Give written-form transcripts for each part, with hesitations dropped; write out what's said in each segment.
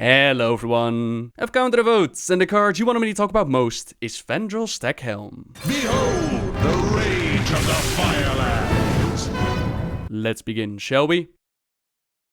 Hello everyone! I've counted the votes, and the card you wanted me to talk about most is Fandral Staghelm. Behold the rage of the Firelands! Let's begin, shall we?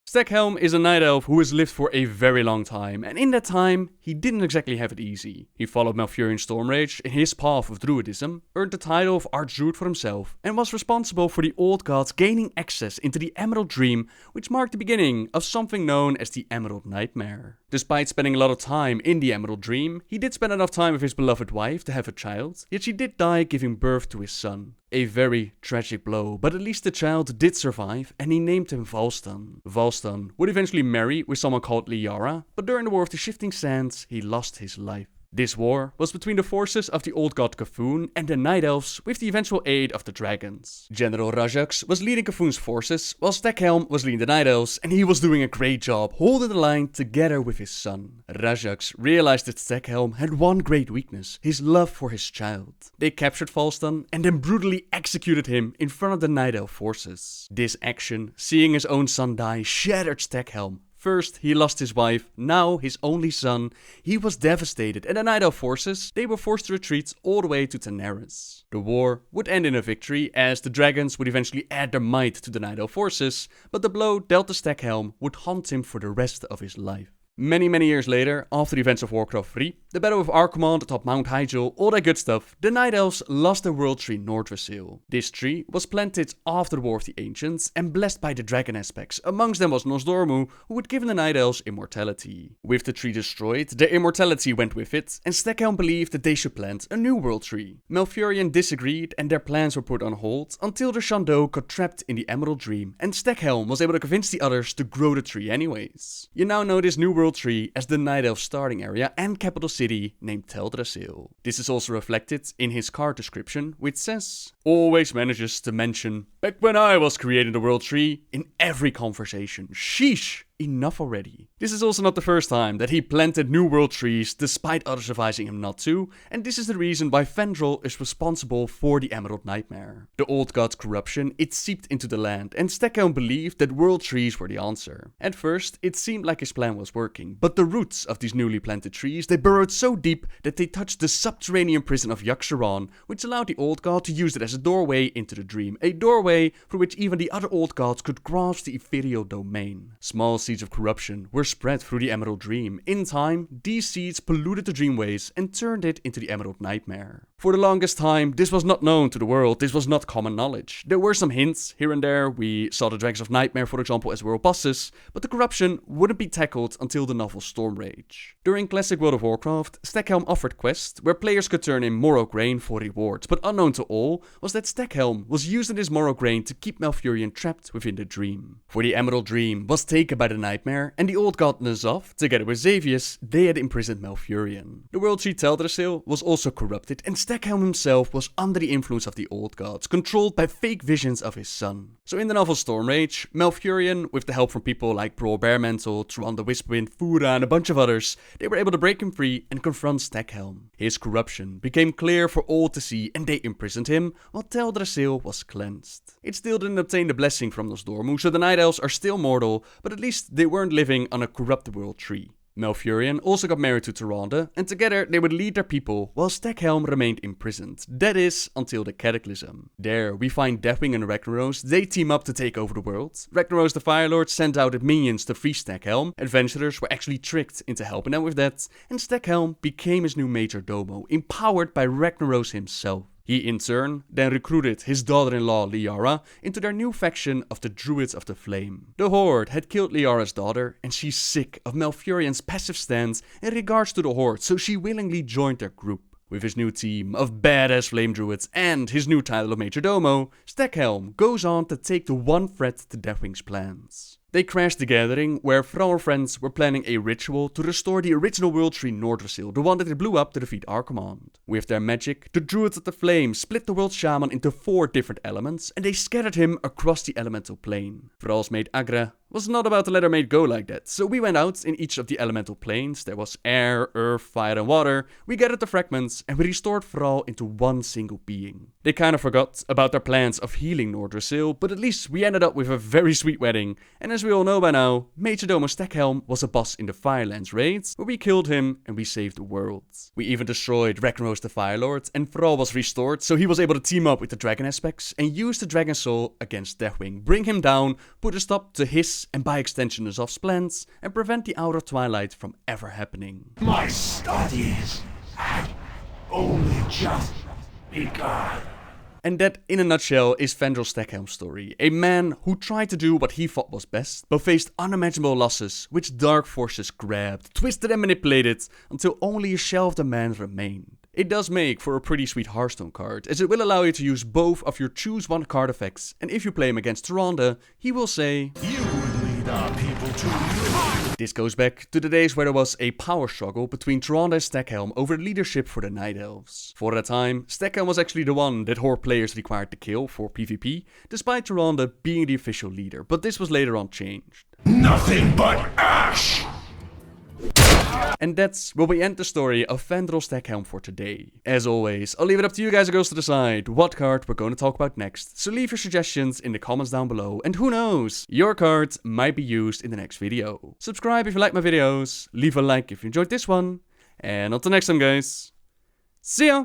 Staghelm is a night elf who has lived for a very long time, and in that time, he didn't exactly have it easy. He followed Malfurion Stormrage in his path of druidism, earned the title of Archdruid for himself, and was responsible for the old gods gaining access into the Emerald Dream, which marked the beginning of something known as the Emerald Nightmare. Despite spending a lot of time in the Emerald Dream, he did spend enough time with his beloved wife to have a child, yet she did die giving birth to his son. A very tragic blow, but at least the child did survive, and he named him Valstan. Valstan would eventually marry with someone called Liara, but during the War of the Shifting Sands, he lost his life. This war was between the forces of the old god Kafun and the Night Elves with the eventual aid of the dragons. General Rajax was leading Kafun's forces, while Staghelm was leading the Night Elves, and he was doing a great job holding the line together with his son. Rajax realized that Staghelm had one great weakness, his love for his child. They captured Valstan and then brutally executed him in front of the Night Elf forces. This action, seeing his own son die, shattered Staghelm. First, he lost his wife, now his only son. He was devastated, and the Night Elf forces, they were forced to retreat all the way to Tanaris. The war would end in a victory, as the dragons would eventually add their might to the Night Elf forces, but the blow dealt to Staghelm would haunt him for the rest of his life. Many years later, after the events of Warcraft 3, the battle with Archimonde atop Mount Hyjal, all that good stuff, the Night Elves lost their world tree Nordvasil. This tree was planted after the War of the Ancients and blessed by the dragon aspects. Amongst them was Nosdormu, who had given the Night Elves immortality. With the tree destroyed, their immortality went with it, and Staghelm believed that they should plant a new world tree. Malfurion disagreed, and their plans were put on hold until the Shan'do got trapped in the Emerald Dream, and Staghelm was able to convince the others to grow the tree anyways. You now know this new world tree as the Night Elf starting area and capital city named Teldrassil. This is also reflected in his card description, which says, always manages to mention, back when I was creating the world tree, in every conversation. Sheesh! Enough already. This is also not the first time that he planted new world trees despite others advising him not to, and this is the reason why Fandral is responsible for the Emerald Nightmare. The old god's corruption, it seeped into the land, and Staghelm believed that world trees were the answer. At first, it seemed like his plan was working, but the roots of these newly planted trees, they burrowed so deep that they touched the subterranean prison of Yogg-Saron, which allowed the old god to use it as a doorway into the dream, a doorway through which even the other old gods could grasp the ethereal domain. Small seeds of corruption were spread through the Emerald Dream. In time, these seeds polluted the Dreamways and turned it into the Emerald Nightmare. For the longest time, this was not known to the world, this was not common knowledge. There were some hints here and there, we saw the Dragons of Nightmare for example as world bosses, but the corruption wouldn't be tackled until the novel Stormrage. During Classic World of Warcraft, Staghelm offered quests where players could turn in Morrow Grain for rewards, but unknown to all was that Staghelm was using this Morrow Grain to keep Malfurion trapped within the dream. For the Emerald Dream was taken by the Nightmare, and the old god N'Zoth, together with Xavius, they had imprisoned Malfurion. The world tree Teldrassil was also corrupted, and Staghelm himself was under the influence of the old gods, controlled by fake visions of his son. So in the novel Stormrage, Malfurion, with the help from people like Brawl Baremantle, Truan the Whispwind, Fura and a bunch of others, they were able to break him free and confront Staghelm. His corruption became clear for all to see, and they imprisoned him, while Teldrassil was cleansed. It still didn't obtain the blessing from Nosdormu, so the Night Elves are still mortal, but at least they weren't living on a corrupt world tree. Malfurion also got married to Tyrande, and together they would lead their people, while Staghelm remained imprisoned. That is, until the Cataclysm. There, we find Deathwing and Ragnaros, they team up to take over the world. Ragnaros the Firelord sent out his minions to free Staghelm, adventurers were actually tricked into helping them with that, and Staghelm became his new Major Domo, empowered by Ragnaros himself. He in turn then recruited his daughter-in-law Liara into their new faction of the Druids of the Flame. The Horde had killed Liara's daughter, and she's sick of Malfurion's passive stance in regards to the Horde, so she willingly joined their group. With his new team of badass flame druids and his new title of Major Domo, Staghelm goes on to take the one threat to Deathwing's plans. They crashed the gathering where Thrall friends were planning a ritual to restore the original world tree Nordvasil, the one that they blew up to defeat Archimonde. With their magic, the Druids of the Flame split the world shaman into 4 different elements, and they scattered him across the elemental plane. Thrall's mate Agra Was not about to let our mate go like that, so we went out in each of the elemental planes. There was air, earth, fire and water. We gathered the fragments and we restored Thrall into one single being. They kind of forgot about their plans of healing Nordrassil, but at least we ended up with a very sweet wedding. And as we all know by now, Majordomo Staghelm was a boss in the Firelands raids, where we killed him and we saved the world. We even destroyed Ragnaros the Firelord, and Thrall was restored, so he was able to team up with the dragon aspects and use the Dragon Soul against Deathwing, bring him down, put a stop to his and by extension the Zof's plans, and prevent the Outer Twilight from ever happening. My studies had only just begun. And that, in a nutshell, is Fandral Staghelm's story. A man who tried to do what he thought was best, but faced unimaginable losses, which dark forces grabbed, twisted and manipulated, until only a shell of the man remained. It does make for a pretty sweet Hearthstone card, as it will allow you to use both of your choose one card effects, and if you play him against Tyrande, he will say, You would lead our people to ruin. This goes back to the days where there was a power struggle between Tyrande and Staghelm over leadership for the Night Elves. For that time, Staghelm was actually the one that Horde players required to kill for PvP, despite Tyrande being the official leader, but this was later on changed. Nothing but ash! And that's where we end the story of Fandral Staghelm for today. As always, I'll leave it up to you guys and girls to decide what card we're going to talk about next, so leave your suggestions in the comments down below, and who knows, your card might be used in the next video. Subscribe if you like my videos, leave a like if you enjoyed this one, and until next time guys, see ya!